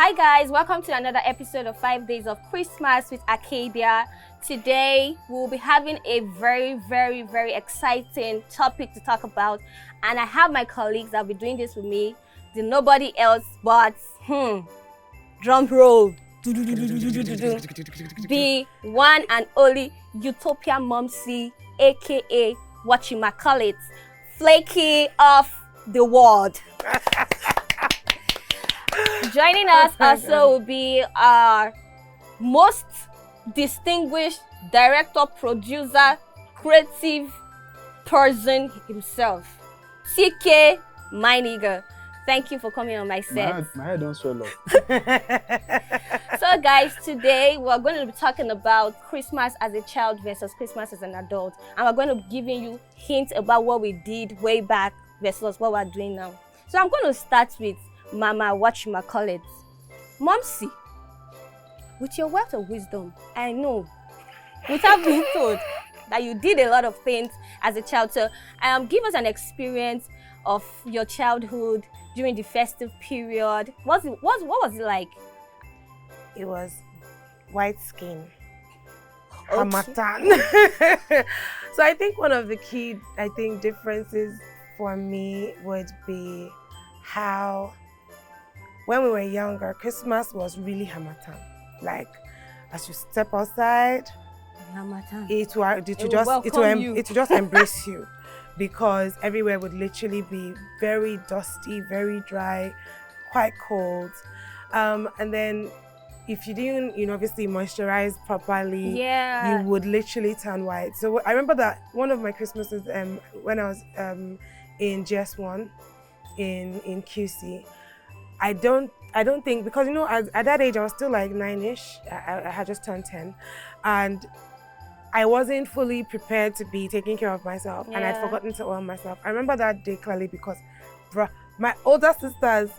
Hi guys, welcome to another episode of 5 Days of Christmas with Arcadia. Today we'll be having a very exciting topic to talk about, and I have my colleagues that'll be doing this with me. The nobody else but drum roll. The one and only Utopia Momsy, aka whatchamacallit, Folake of the world. Joining us also will be our most distinguished director, producer, creative person himself, CK, my nigga. Thank you for coming on my set. My head don't swell up. So guys, today we're going to be talking about Christmas as a child versus Christmas as an adult. And we're going to be giving you hints about what we did way back versus what we're doing now. So I'm going to start with Mama whatchamacallit. Momsy, with your wealth of wisdom, I know, without being told, that you did a lot of things as a child. So give us an experience of your childhood during the festive period. What was it like? It was white skin. Okay. Hamatan. So I think one of the key differences for me would be how when we were younger, Christmas was really Hamatan. Like, as you step outside, Hamatan. it will just embrace you, because everywhere would literally be very dusty, very dry, quite cold. And then if you didn't, obviously moisturize properly, you would literally turn white. So I remember that one of my Christmases when I was in GS1 in QC, I don't think, because at that age I was still like 9ish. I had just turned 10, and I wasn't fully prepared to be taking care of myself, and I'd forgotten to oil myself. I remember that day clearly because, my older sisters,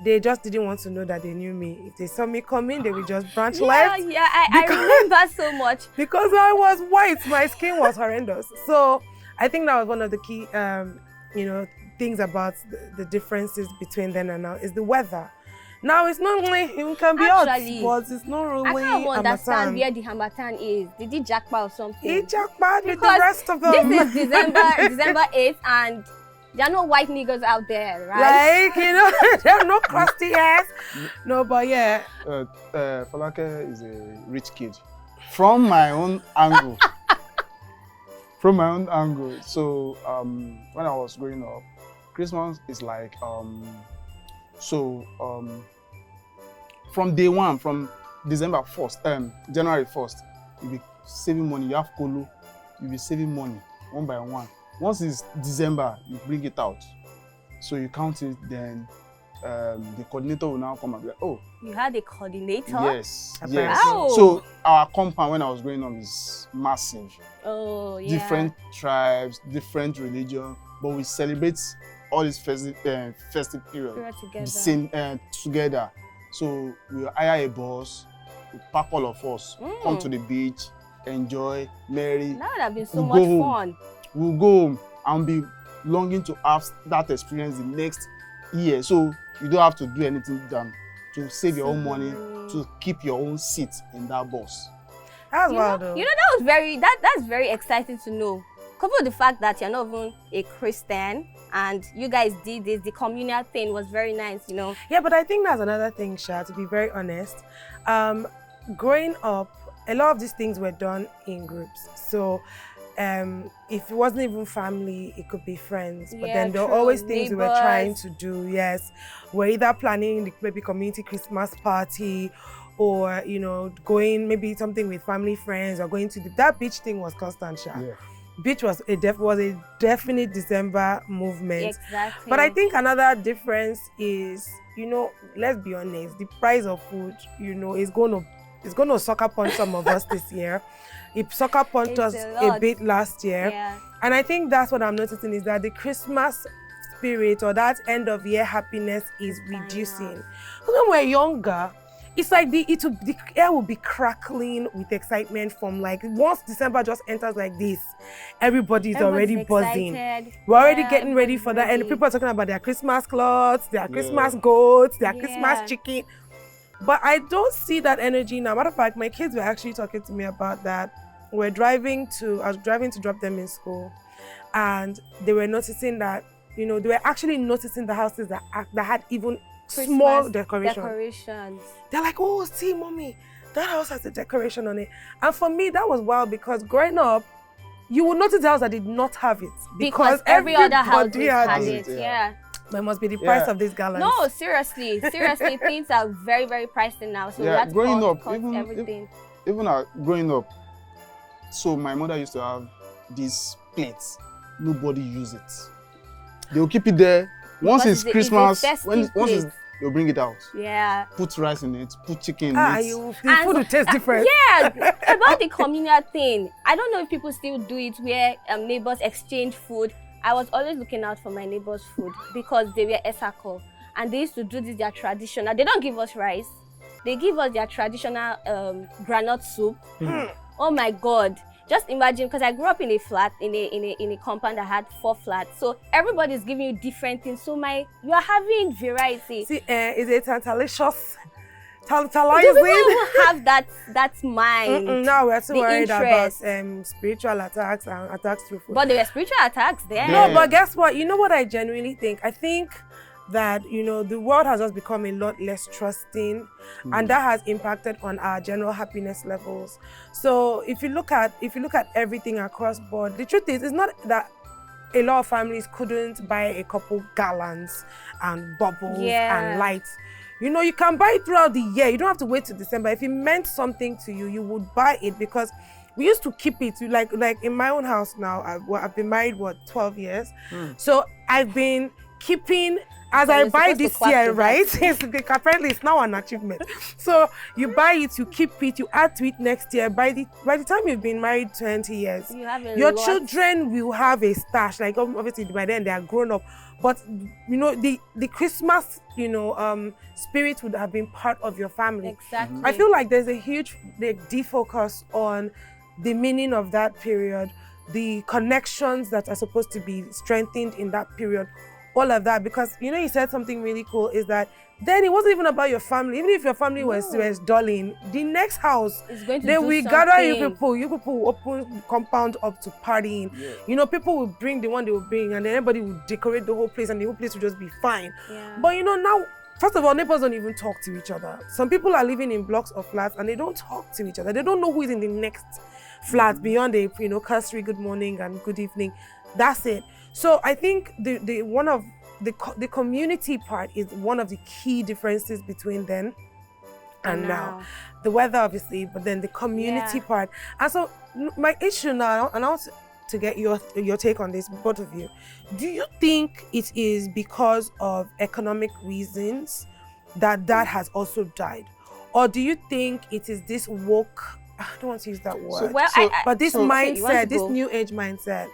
they just didn't want to know that they knew me. If they saw me coming, they would just branch left. I remember so much. Because I was white, my skin was horrendous. So I think that was one of the key, things about the differences between then and now is the weather. Now it's not really, it can be hot, but it's not really I can't understand Hamatan. where the Hamatan is. Did it jackpot or something? He jackpot with the rest of them. This is December 8th, and there are no white niggas out there, right? Like, there are no crusty hairs. No, but yeah. Folake is a rich kid. From my own angle. So when I was growing up, Christmas is like from day one, from December 1st, January 1st, you'll be saving money. You have Kolo, you'll be saving money one by one. Once it's December, you bring it out. So you count it, then the coordinator will now come and be like, oh. You had a coordinator? Yes. Wow. So our compound when I was growing up is massive. Oh, yeah. Different tribes, different religion, but we celebrate all these festive period the same together. So we hire a bus, we pack all of us, come to the beach, enjoy, merry. That would have been so much fun. We'll go home and be longing to have that experience the next year. So you don't have to do anything than to save your own money, to keep your own seat in that bus. That's wild though. That's very exciting to know. Coupled with the fact that you're not even a Christian and you guys did this, the communal thing was very nice, Yeah, but I think that's another thing, Sha, to be very honest. Growing up, a lot of these things were done in groups. So if it wasn't even family, it could be friends. But then there were always things we were trying to do. Yes, we're either planning the maybe community Christmas party, or going maybe something with family friends, or going to that beach thing was constant, Sha. Yeah. Beach was a definite December movement. Exactly. But I think another difference is, let's be honest, the price of food, is going to sucker punch some of us this year. It sucker punched us a bit last year. Yeah. And I think that's what I'm noticing, is that the Christmas spirit or that end of year happiness is reducing. Because when we're younger, it's like the air will be crackling with excitement from like once December just enters like this, everybody's already buzzing. We're already getting ready for that, and people are talking about their Christmas clothes, their Christmas goats, their Christmas chicken. But I don't see that energy now. Matter of fact, my kids were actually talking to me about that. I was driving to drop them in school, and they were noticing that, they were actually noticing the houses that had even Christmas small decorations. They're like, oh, see, mommy, that house has a decoration on it. And for me, that was wild, because growing up, you would notice the house that did not have it. Because every other house had it. Yeah. But it must be the price of these gallons. No, seriously, things are very, very pricey now. So we have to growing up, cut everything. Even growing up, so my mother used to have these plates. Nobody use it. They'll keep it there. Once it's Christmas, they'll bring it out. Yeah. Put rice in it, put chicken in it. The food will taste different. Yeah, about the communal thing. I don't know if people still do it where neighbors exchange food. I was always looking out for my neighbors' food because they were Esako. And they used to do this, their traditional. They don't give us rice. They give us their traditional granite soup. Oh my God. Just imagine, because I grew up in a flat, in a compound that had 4 flats. So everybody's giving you different things. So you are having variety. See, is it tantalizing? Do people have that mind? No, we're too worried about spiritual attacks and attacks through food. But there were spiritual attacks there. No, but guess what? You know what I genuinely think? I think that, the world has just become a lot less trusting, and that has impacted on our general happiness levels. So if you look at everything across board, the truth is, it's not that a lot of families couldn't buy a couple gallons and bubbles and lights. You can buy it throughout the year. You don't have to wait till December. If it meant something to you, you would buy it, because we used to keep it. Like in my own house now, I've been married, 12 years? So I've been keeping, as I buy this year, right? Apparently it's now an achievement. So you buy it, you keep it, you add to it next year. By the time you've been married 20 years, your children will have a stash. Like, obviously by then they are grown up. But the Christmas, spirit would have been part of your family. Exactly. I feel like there's a huge defocus on the meaning of that period, the connections that are supposed to be strengthened in that period, all of that. Because you said something really cool, is that then it wasn't even about your family. Even if your family was dulling, the next house they will gather you people will open compound up to partying. People will bring the one they will bring, and then everybody will decorate the whole place, and the whole place will just be fine. But now, first of all, neighbors don't even talk to each other. Some people are living in blocks of flats and they don't talk to each other. They don't know who is in the next flat beyond a cursory good morning and good evening. That's it. So I think the community part is one of the key differences between then and now. The weather, obviously, but then the community part. And so my issue now, and I want to get your take on this, both of you. Do you think it is because of economic reasons that has also died? Or do you think it is this woke, I don't want to use that word, but this mindset, this new age mindset,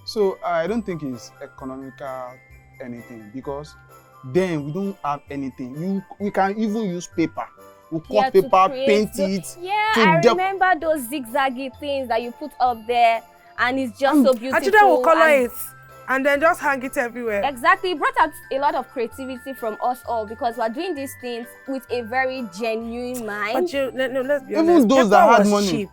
So I don't think it's economical anything, because then we don't have anything. We can even use paper. We cut paper, paint it. I remember those zigzaggy things that you put up there, and it's just so beautiful. Actually, I will color it and then just hang it everywhere. Exactly. It brought out a lot of creativity from us all, because we're doing these things with a very genuine mind. But let's be honest. Even those that had money. Cheap.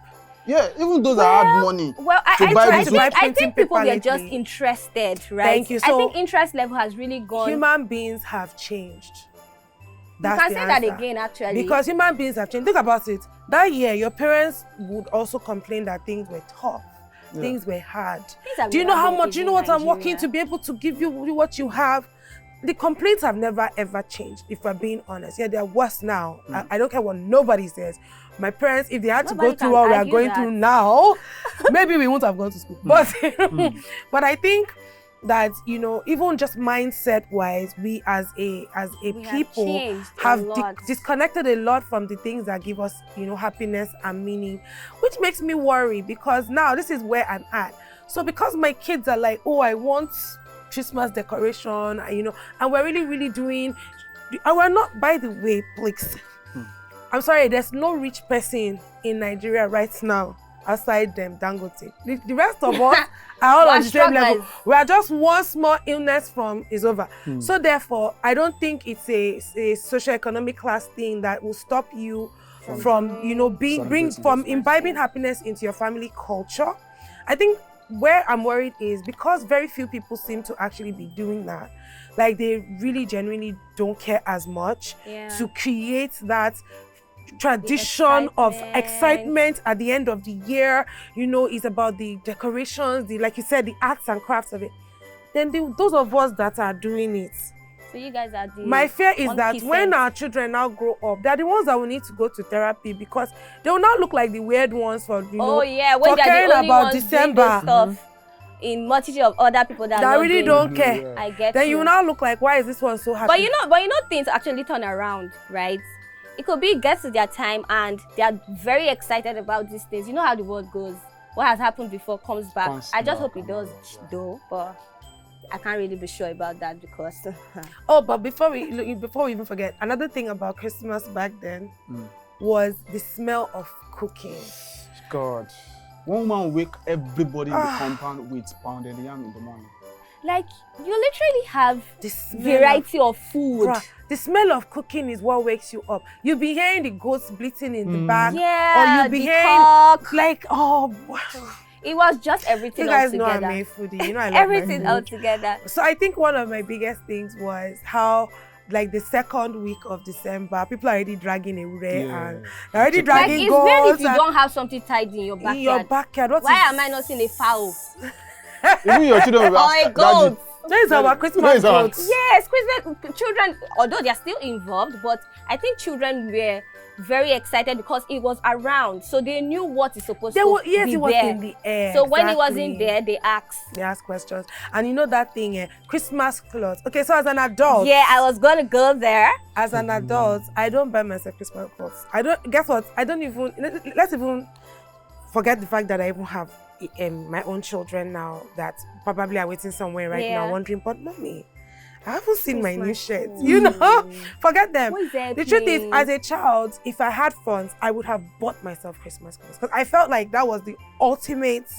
Yeah, even those that had money. Well, I think people were just interested, right? Thank you. So I think interest level has really gone. Human beings have changed. That's you can say that again, actually. Because human beings have changed. Think about it. That year, your parents would also complain that things were tough. Things were hard. Do you know how much? You know what I'm working to be able to give you what you have? The complaints have never ever changed, if we're being honest. Yeah, they're worse now. I don't care what nobody says. My parents, if they had to go through what we are going through now, maybe we wouldn't have gone to school. But but I think that even just mindset wise, we as a people have disconnected a lot from the things that give us happiness and meaning, which makes me worry, because now this is where I'm at. So because my kids are like, oh, I want Christmas decoration, and we're really doing, and we're not, by the way, please, I'm sorry, there's no rich person in Nigeria right now, outside them Dangote. The rest of us are all on the same level. We are just one small illness from is over. So therefore, I don't think it's a socio-economic class thing that will stop you from imbibing happiness into your family culture. I think where I'm worried is because very few people seem to actually be doing that. Like they really genuinely don't care as much to create that tradition of excitement at the end of the year. You know, it's about the decorations, like you said, the arts and crafts of it. Then those of us that are doing it. So you guys are the My fear is that when our children now grow up, they're the ones that will need to go to therapy because they will not look like the weird ones for when they're the only ones December doing stuff in multitude of other people that really don't care. I get then you will now look like, why is this one so happy? But you know things actually turn around, right? It could be it gets to their time and they are very excited about these things. You know how the world goes. What has happened before comes back. I just hope it does though, but I can't really be sure about that because but before we even forget, another thing about Christmas back then was the smell of cooking. God. One woman wake everybody in the compound with pounded yam in the morning. Like, you literally have this variety of food. Bruh, the smell of cooking is what wakes you up. You'll be hearing the goats bleating in the back. Yeah, or you'll be hearing, like, oh, it was just everything all together. You guys know I'm a foodie. You know I love everything all together. So I think one of my biggest things was how, like the second week of December, people are already dragging away and they're already dragging goats. It's weird if you don't have something tied in your backyard. In your backyard. Why am I not seeing a fowl? Even your children will or a goat. That is our Christmas goats. Yes, Christmas children, although they're still involved, but I think children were very excited because it was around, so they knew what is supposed to be it was there. In the air. So when it wasn't there, they asked. They asked questions, and you know that thing, Christmas clothes. Okay, so as an adult, I was gonna go there. As an adult, I don't buy myself Christmas clothes. I don't. Guess what? I don't even. Let's even forget the fact that I even have my own children now that probably are waiting somewhere right now, wondering, but mommy, I haven't seen my new shirt. You know, forget them. The truth is, as a child, if I had funds, I would have bought myself Christmas clothes because I felt like that was the ultimate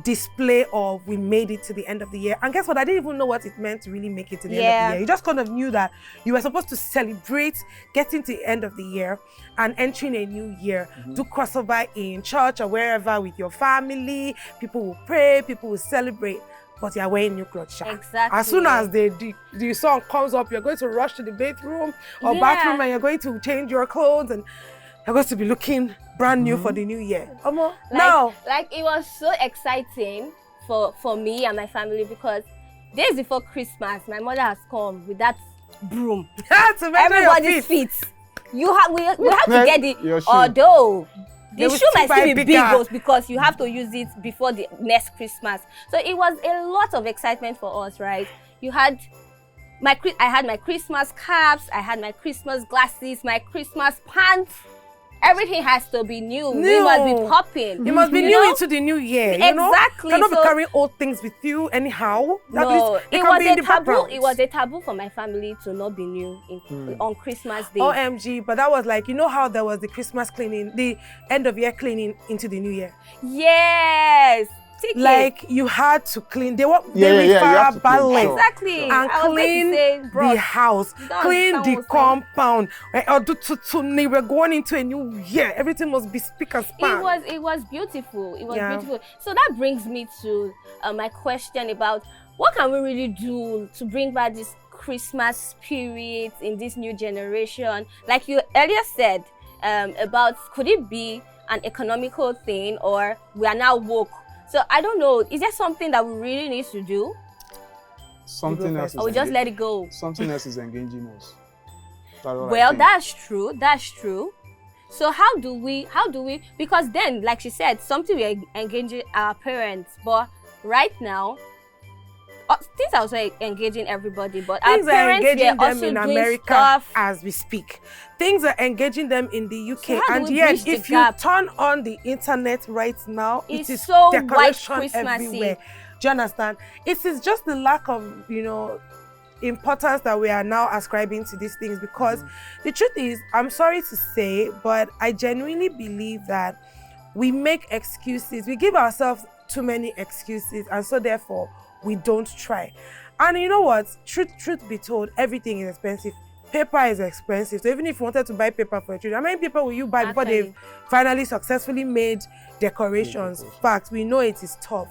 display of we made it to the end of the year. And guess what? I didn't even know what it meant to really make it to the end of the year. You just kind of knew that you were supposed to celebrate getting to the end of the year and entering a new year. Do crossover in church or wherever with your family. People will pray, people will celebrate. But you're wearing new clothes. Exactly. As soon as the song comes up, you're going to rush to the bathroom or bathroom and you're going to change your clothes and you're going to be looking brand new for the new year. Like it was so exciting for me and my family because days before Christmas, my mother has come with that broom. Everybody's feet. We have to get it. Although the shoe might still be big because you have to use it before the next Christmas. So it was a lot of excitement for us, right? I had my Christmas caps, I had my Christmas glasses, my Christmas pants. Everything has to be new. We must be popping. You must be new into the new year. Exactly. You cannot be carrying old things with you anyhow. It was a taboo for my family to not be new on Christmas Day. OMG, but that was like, you know how there was the Christmas cleaning, the end of year cleaning into the new year? Yes. Like you had to clean. They refer balance exactly and clean the house, clean the compound. They were going into a new year. Everything must be speak and span. It was beautiful. It was beautiful. So that brings me to my question about what can we really do to bring back this Christmas spirit in this new generation? Like you earlier said about could it be an economical thing or we are now woke? So I don't know. Is there something that we really need to do? Something else. Or we just let it go? Something else is engaging us. Well, that's true. That's true. So how do we? Because then, like she said, something we are engaging our parents. But right now, things are also engaging everybody. But our parents are also in doing America stuff as we speak. Things are engaging them in the UK, and yet if you turn on the internet right now, it is so decoration everywhere. Do you understand? It is just the lack of, importance that we are now ascribing to these things because the truth is, I'm sorry to say, but I genuinely believe that we make excuses. We give ourselves too many excuses, and so therefore we don't try. And you know what? Truth be told, everything is expensive. Paper is expensive. So even if you wanted to buy paper for your children, how many paper will you buy before they've finally successfully made decorations? Facts, we know it is tough.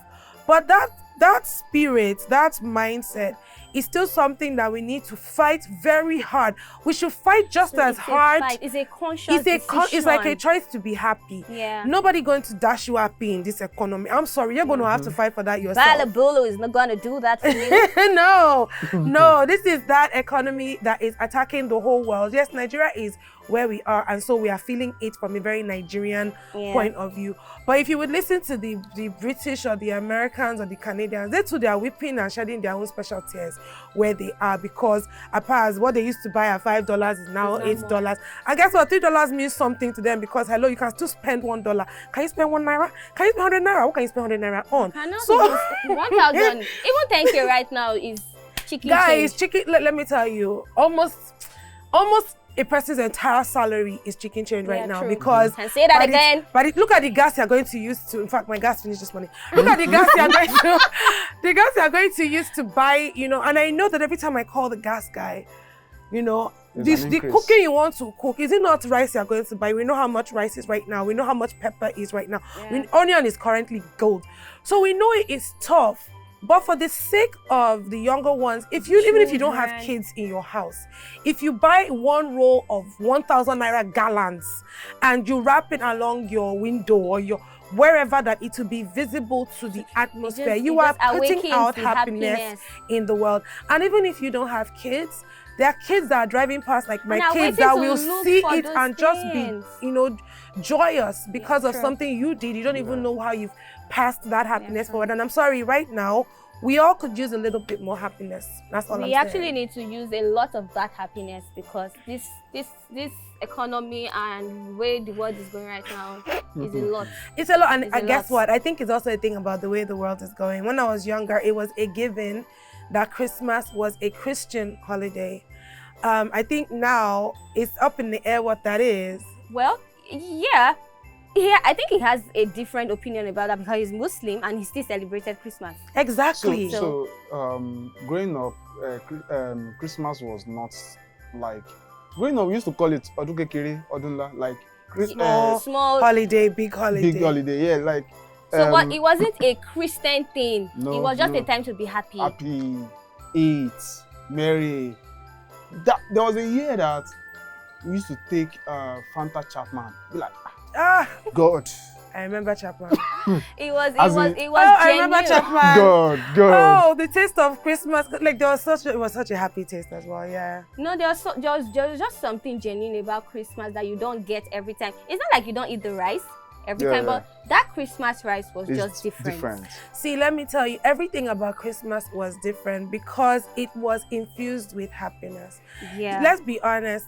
But that spirit, that mindset is still something that we need to fight very hard. We should fight just as hard. It's a conscious decision. It's like a choice to be happy. Yeah. Nobody going to dash you happy in this economy. I'm sorry, you're going to have to fight for that yourself. Balabulu is not going to do that for you. No, this is that economy that is attacking the whole world. Yes, Nigeria is where we are, and so we are feeling it from a very Nigerian point of view. But if you would listen to the British or the Americans or the Canadians, they too, they are weeping and shedding their own special tears where they are, because apart what they used to buy at $5 is now $8. And guess what? $3 means something to them, because hello, you can still spend $1. Can you spend #1? Can you spend 100 naira? What can you spend 100 naira on? So 1,000, even 10K right now is chicken. Guys, change. chicken. Let me tell you, almost a person's entire salary is chicken change right now, because and say that again. But look at the gas you're going to use to. In fact, my gas finished this morning. Look at the gas you're going to use to buy. You know, and I know that every time I call the gas guy, you know, the cooking you want to cook, is it not rice you're going to buy? We know how much rice is right now. We know how much pepper is right now. Onion is currently gold, so we know it is tough. But for the sake of the younger ones, even if you don't have kids in your house, if you buy one roll of 1,000 naira gallons and you wrap it along your window or your wherever that it will be visible to the atmosphere, you are putting out happiness in the world. And even if you don't have kids, there are kids that are driving past, like my kids, that will see it and just be, you know, joyous because of something you did. You don't even know how you've passed that happiness forward. And I'm sorry, right now, we all could use a little bit more happiness. That's all I'm saying. We actually need to use a lot of that happiness, because this economy and where the world is going right now is a lot. It's a lot, and guess what? I think it's also a thing about the way the world is going. When I was younger, it was a given that Christmas was a Christian holiday. I think now it's up in the air what that is. Well, yeah, I think he has a different opinion about that, because he's Muslim and he still celebrated Christmas. Exactly. So growing up, Christmas was not like, growing up we used to call it Odun Kekere, Odunla, like small holiday, big holiday. Big holiday, yeah, like. So it wasn't a Christian thing. No, it was just a time to be happy. Happy, eat, merry. There was a year that we used to take Fanta Chapman. Be like, God. I remember Chapman. it was genuine. I remember Chapman. God. Oh, the taste of Christmas. Like it was such a happy taste as well. Yeah. No, there was just something genuine about Christmas that you don't get every time. It's not like you don't eat the rice every time, but that Christmas rice was just different. See, let me tell you, everything about Christmas was different because it was infused with happiness. Yeah. Let's be honest,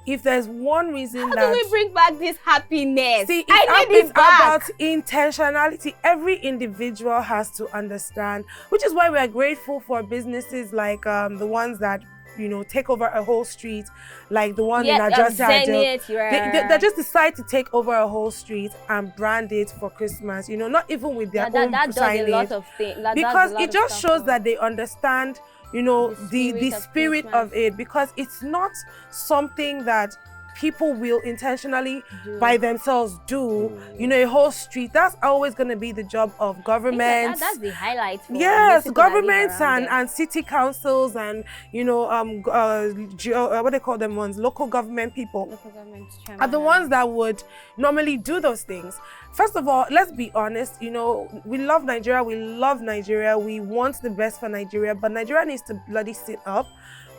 if there's one reason How do we bring back this happiness? See, it's about intentionality. Every individual has to understand, which is why we are grateful for businesses like the ones that, you know, take over a whole street, like the one in Arcadia. They just decide to take over a whole street and brand it for Christmas. You know, not even with their own signage. Does a lot of things. Because it just shows that they understand, you know, the spirit of it, because it's not something that people will intentionally by themselves do. You know, a whole street, that's always going to be the job of governments. That's the highlight. Yes, governments and city councils and, you know, what they call them ones, local government people are the ones that would normally do those things. First of all, let's be honest, you know, we love Nigeria, we want the best for Nigeria, but Nigeria needs to bloody sit up,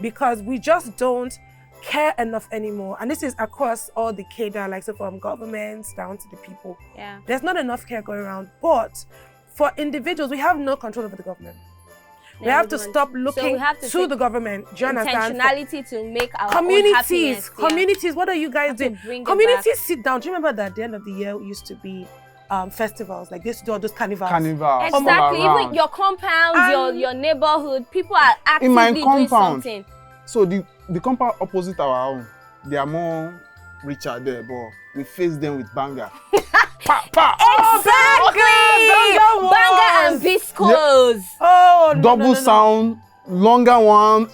because we just don't care enough anymore. And this is across all the cadre, like so from governments down to the people. Yeah. There's not enough care going around. But for individuals, we have no control over the government. We have to stop looking to the government. Do you understand? Intentionality to make our communities. Communities, what are you guys doing? Communities sit down. Do you remember that at the end of the year it used to be festivals, like this, do all those carnivals. Exactly. Even your compound, your neighborhood, people are actively doing something. So the compound opposite our own, they are more Richard there, but we face them with banger. Exactly! Banger and biscuits. Yeah. Oh, Double sound, longer one.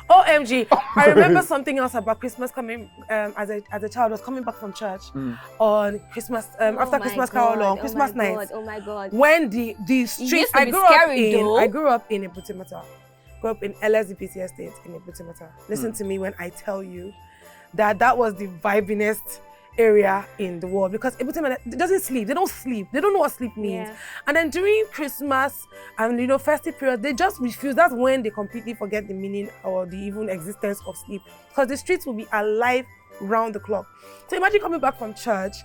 OMG. I remember something else about Christmas coming as a child. I was coming back from church on Christmas, after Christmas Carol on Christmas night. Oh my God. When the streets I grew up in Ibutimata. Grew up in LSDPC estate in Ibutimata. Listen to me when I tell you that was the vibinest area in the world, because Ibutimata doesn't sleep. They don't sleep. They don't know what sleep means. Yeah. And then during Christmas and festive period, they just refuse. That's when they completely forget the meaning or the even existence of sleep, because the streets will be alive round the clock. So imagine coming back from church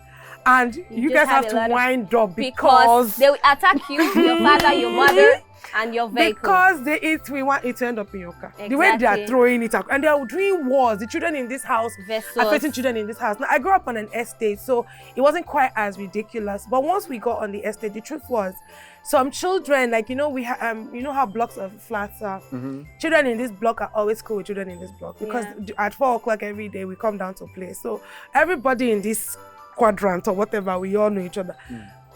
and you guys have to wind up because they will attack you, your father, your mother, and your vehicle. Because we want it to end up in your car. Exactly. The way they are throwing it out. And they are doing wars. The children in this house are facing children in this house. Now, I grew up on an estate, so it wasn't quite as ridiculous. But once we got on the estate, the truth was, some children, like, we have, how blocks of flats are. Children in this block are always cool with children in this block. Because at 4 o'clock every day, we come down to play. So everybody in this quadrant or whatever, we all know each other.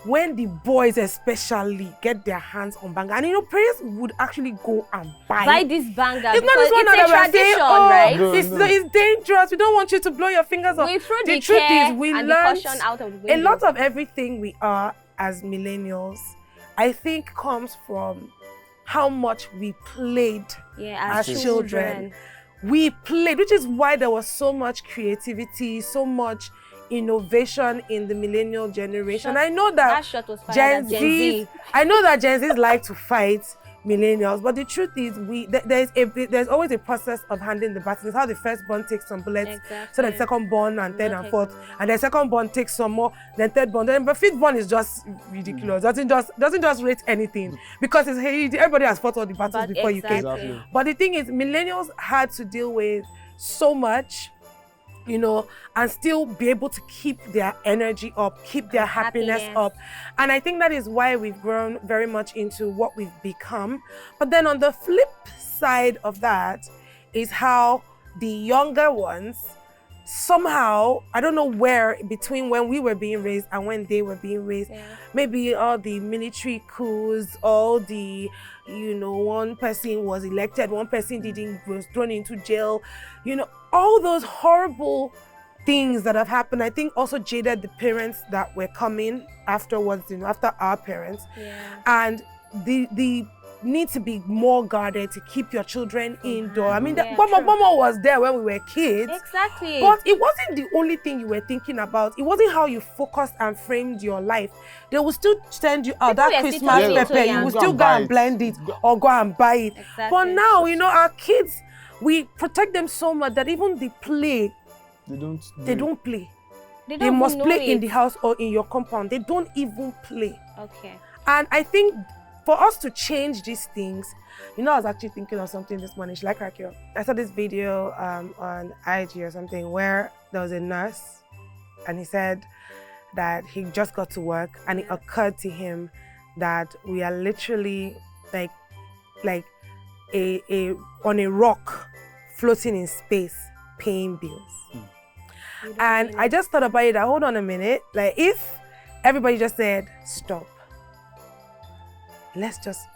When the boys especially get their hands on banger, and parents would actually go and buy this banger. It's not this one it's a tradition, right? It's dangerous. We don't want you to blow your fingers off. The truth is, we learned out of the window. A lot of everything we are as millennials, I think, comes from how much we played as children. We played, which is why there was so much creativity, so much innovation in the millennial generation. I know that Gen Z like to fight millennials, but the truth is, there's always a process of handling the baton. It's how the first born takes some bullets, so then second born and third and fourth, and then second born takes some more, then third born, but fifth born is just ridiculous. Doesn't just rate anything, because everybody has fought all the battles before you came. But the thing is, millennials had to deal with so much, and still be able to keep their energy up, keep their happiness up. And I think that is why we've grown very much into what we've become. But then on the flip side of that is how the younger ones, somehow, I don't know where, between when we were being raised and when they were being raised, maybe all the military coups, all the, one person was elected, one person was thrown into jail, all those horrible things that have happened, I think also jaded the parents that were coming afterwards, after our parents. And the need to be more guarded, to keep your children indoor. I mean, Mama was there when we were kids. Exactly. But it wasn't the only thing you were thinking about. It wasn't how you focused and framed your life. They will still send you out that Christmas pepper. You will still go and blend it or go and buy it. Exactly. But now, our kids, we protect them so much that even the play, they don't play. They must play in the house or in your compound. They don't even play. Okay. And I think for us to change these things, I was actually thinking of something this morning. Like Arcadia, I saw this video on IG or something where there was a nurse, and he said that he just got to work, and it occurred to him that we are literally like on a rock floating in space, paying bills. And I just thought about it. Hold on a minute. Like, if everybody just said, stop, let's just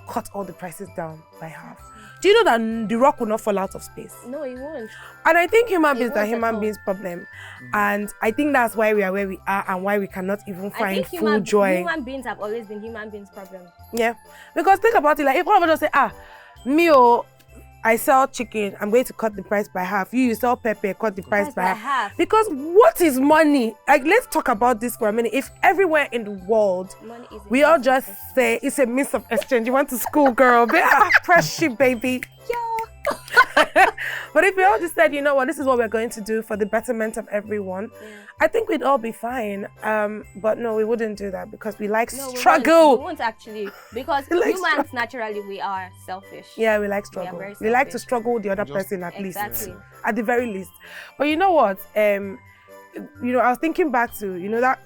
cut all the prices down by half. Do you know that the rock will not fall out of space? No, it won't. And I think human beings are human beings' problem. And I think that's why we are where we are and why we cannot even find full joy. Human beings have always been human beings' problem. Yeah. Because think about it, like, if all of us just say, I sell chicken, I'm going to cut the price by half. You sell pepper, cut the price by half. Because what is money? Like, let's talk about this for a minute. If everywhere in the world, we all just say it's a means of exchange. You went to school, girl. Press shit, baby. But if we all just said, this is what we're going to do for the betterment of everyone, I think we'd all be fine. But no, we wouldn't do that because we like struggle. We won't actually, because humans naturally, we are selfish. Yeah, we like struggle. We like to struggle with the other person at least. At the very least. But you know what? I was thinking back to, that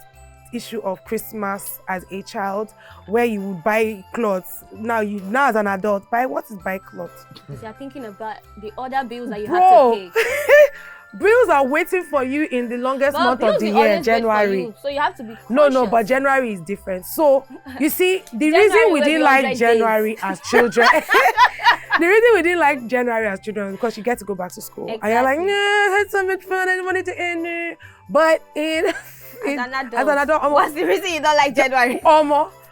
issue of Christmas as a child, where you would buy clothes. Now as an adult, buy clothes? Because you're thinking about the other bills that you have to pay. Bills are waiting for you in the longest month of the year, January. So you have to be cautious. No, but January is different. So you see, the reason we didn't like January as children, the reason we didn't like January as children is because you get to go back to school. Exactly. And you're like, I had so much fun, I didn't want it to end. But as an adult, what's the reason you don't like January?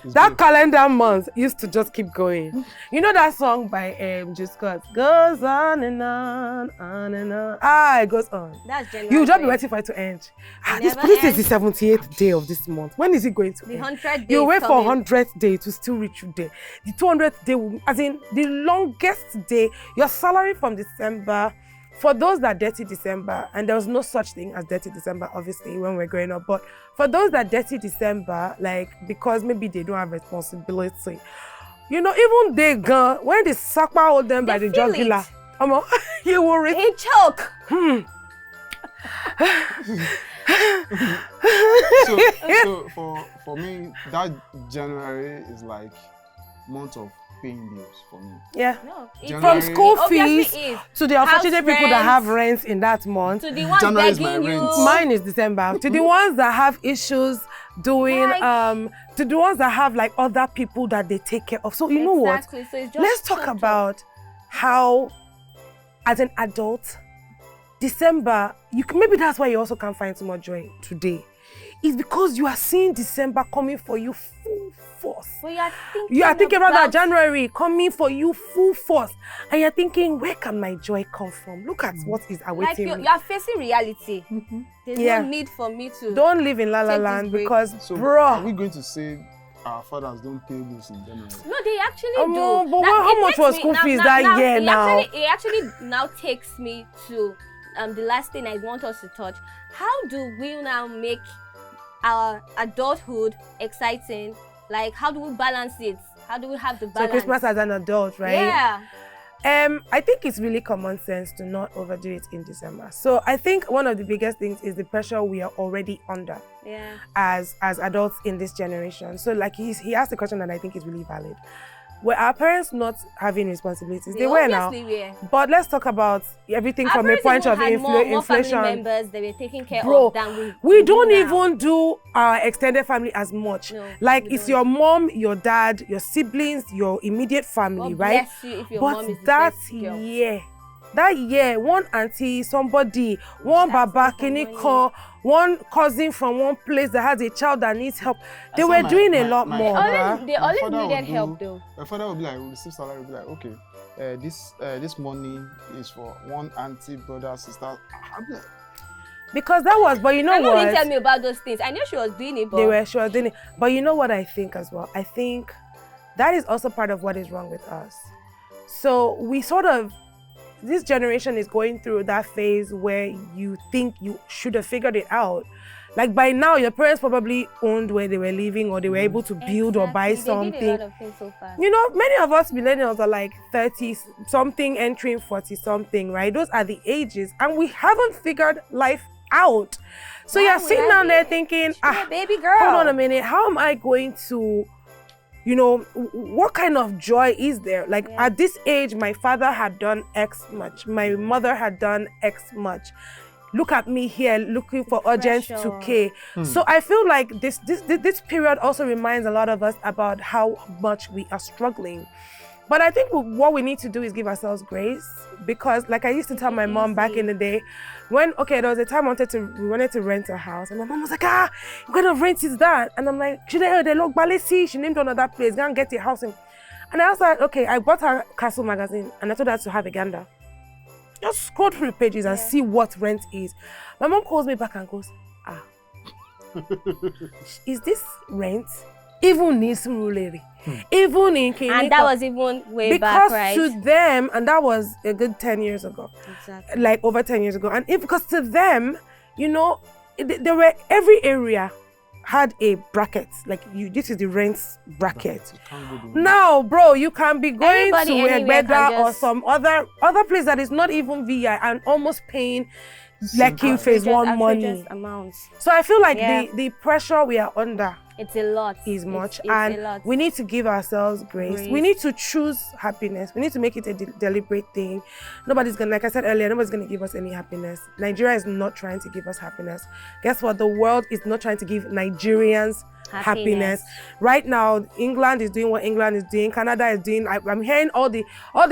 That calendar month used to just keep going. You know that song by Just Scott? Goes on and on and on. It goes on. That's January. You'll just be waiting for it to end. This is the 78th day of this month. When is it going to end? The 100th day. You wait for 100th day to still reach your day. The 200th day, as in the longest day, your salary from December. For those that dirty December, and there was no such thing as dirty December, obviously, when we're growing up, but for those that dirty December, like, because maybe they don't have responsibility, you know, even they gone, when they suck hold them by the jugular, you will reach. He choke. So for me, that January is like month of paying bills for me. Yeah. No, from school fees to the unfortunate people that have rent in that month. To the ones begging you. Mine is December. To the ones that have issues doing, to the ones that have like other people that they take care of. So you know what? So it's just let's talk about how, as an adult, December, maybe that's why you also can't find so much joy today. It's because you are seeing December coming for you full force. Well, you are thinking about that January coming for you full force. And you're thinking, where can my joy come from? Look at what is awaiting me. You are facing reality. There's no need for me to... Don't live in La La Land because, bro... Are we going to say our fathers don't pay bills in January? No, they actually do. But how much was school fees that year now? It actually now takes me to the last thing I want us to touch. How do we now make our adulthood exciting? Like, how do we balance it? How do we have the balance? So Christmas as an adult, right? Yeah. I think it's really common sense to not overdo it in December. So I think one of the biggest things is the pressure we are already under as adults in this generation. So like he asked a question that I think is really valid. Were our parents not having responsibilities? They were now. But let's talk about everything from a point of inflation. More family members they were taking care of than we don't even do our extended family as much. No, like it's your mom, your dad, your siblings, your immediate family, right? Bless you if your but mom is that year, one auntie, somebody, one baba, kiniko, one cousin from one place that has a child that needs help. They were doing a lot more. They always needed help though. My father would be like, we receive salary, would be like, okay, this money is for one auntie, brother, sister. Because that was, but you know what? Didn't tell me about those things. I knew she was doing it, but she was doing it. But you know what I think as well? I think that is also part of what is wrong with us. So we sort of, this generation is going through that phase where you think you should have figured it out. Like by now, your parents probably owned where they were living or they were able to build or buy something. They did a lot of things so fast. You know, many of us millennials are like 30-something, entering 40-something, right? Those are the ages. And we haven't figured life out. So you're sitting down there thinking, baby girl, hold on a minute, how am I going to, you know, what kind of joy is there? Like at this age, my father had done X much. My mother had done X much. Look at me here looking for urgent 2K. So I feel like this period also reminds a lot of us about how much we are struggling. But I think what we need to do is give ourselves grace, because like I used to tell my mom back in the day, when there was a time we wanted to rent a house, and my mom was like, what kind of rent is that? And I'm like, she named another place, go and get a house. And I was like, okay, I bought her Castle magazine and I told her to have a gander. Just scroll through the pages and see what rent is. My mom calls me back and goes, is this rent? Even in Surulere, even in Kinika. And that was even way back, right? Because to them, and that was a good 10 years ago. Exactly. Like over 10 years ago. And because to them, you know, every area had a bracket. Like this is the rent bracket. Now, bro, you can be going to Egbeda or some other place that is not even VI and almost paying like in phase one money. Amounts. So I feel like the pressure we are under It's a lot. Is much. It's and a lot. we need to give ourselves grace. We need to choose happiness. We need to make it a deliberate thing. Nobody's gonna, like I said earlier, nobody's gonna give us any happiness. Nigeria is not trying to give us happiness. Guess what? The world is not trying to give Nigerians happiness. Right now, England is doing what England is doing. Canada is doing. I'm hearing all the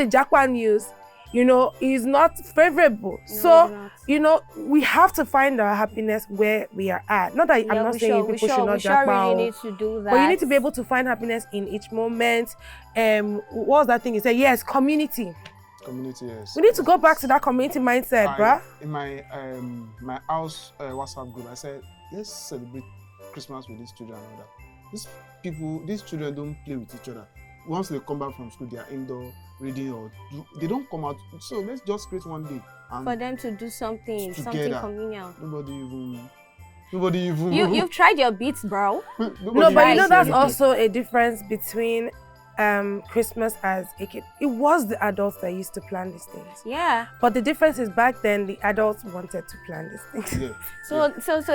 Japan news. You know, is not favorable. No, so, you know, we have to find our happiness where we are at. Not that I'm not saying people should not really need to do that. But you need to be able to find happiness in each moment. What was that thing you said? Yes, community. Community, yes. We need to go back to that community mindset, bruh. In my my house WhatsApp group, I said, let's celebrate Christmas with these children and all that. These children don't play with each other. Once they come back from school, they are indoor reading or they don't come out. So let's just create one day and for them to do something communal. Nobody even. You've tried your bits, bro. No, but you know that's also a difference between Christmas as a kid. It was the adults that used to plan these things. Yeah. But the difference is back then the adults wanted to plan these things. Yeah. So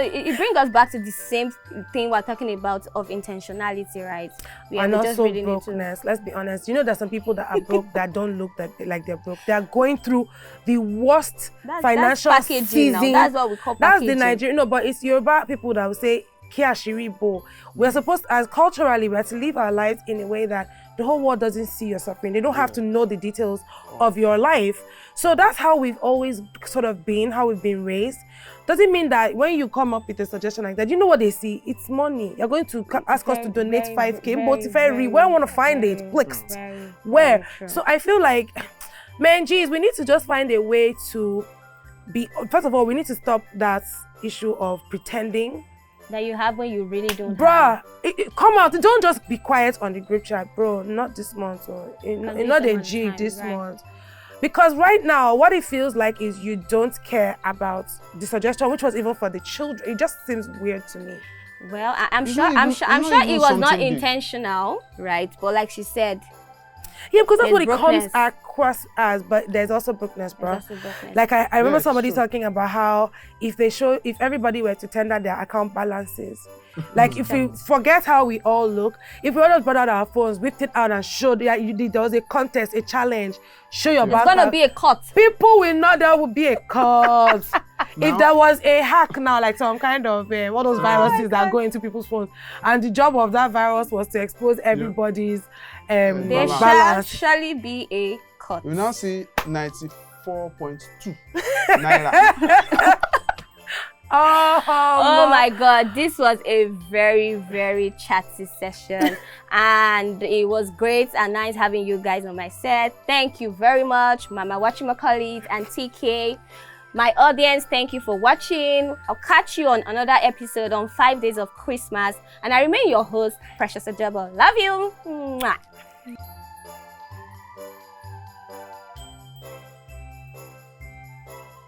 it brings us back to the same thing we're talking about of intentionality, right? And also brokenness. Let's be honest. You know there's some people that are broke that don't look like they're broke. They are going through the worst financial season. That's what we call packaging. That's the Nigerian. No, but it's Yoruba people that will say Kiashiribo. We're supposed, as culturally, we have to live our lives in a way that the whole world doesn't see your suffering. They don't have to know the details of your life. So that's how we've always sort of been, how we've been raised. Doesn't mean that when you come up with a suggestion like that, you know what they see? It's money. You're going to ask us to donate 5K, but if I where I want to find it, clicked. Where? So I feel like, man, geez, we need to just find a way to be, first of all, we need to stop that issue of pretending that you have when you really don't. Bruh, come out. Don't just be quiet on the group chat, bro. Not this month or not a G this month. Because right now, what it feels like is you don't care about the suggestion, which was even for the children. It just seems weird to me. Well, I'm sure it was not intentional, right? But like she said, yeah, because that's what it comes across as, but there's also brokenness, bro. Like I remember somebody talking about how if everybody were to tender their account balances, like if we forget how we all look, if we all just brought out our phones, whipped it out and showed that there was a contest, a challenge, show your bank. It's gonna be a cut. People will know there will be a cut. If there was a hack now, like some kind of all those viruses that go into people's phones, and the job of that virus was to expose everybody's there shall surely be a cut. We now see 94.2 naira. Oh my God, this was a very, very chatty session and it was great and nice having you guys on my set. Thank you very much, Mama Wachimakalit and TK. My audience, thank you for watching. I'll catch you on another episode on 5 days of Christmas. And I remain your host, Precious Ajabo. Love you. Mwah.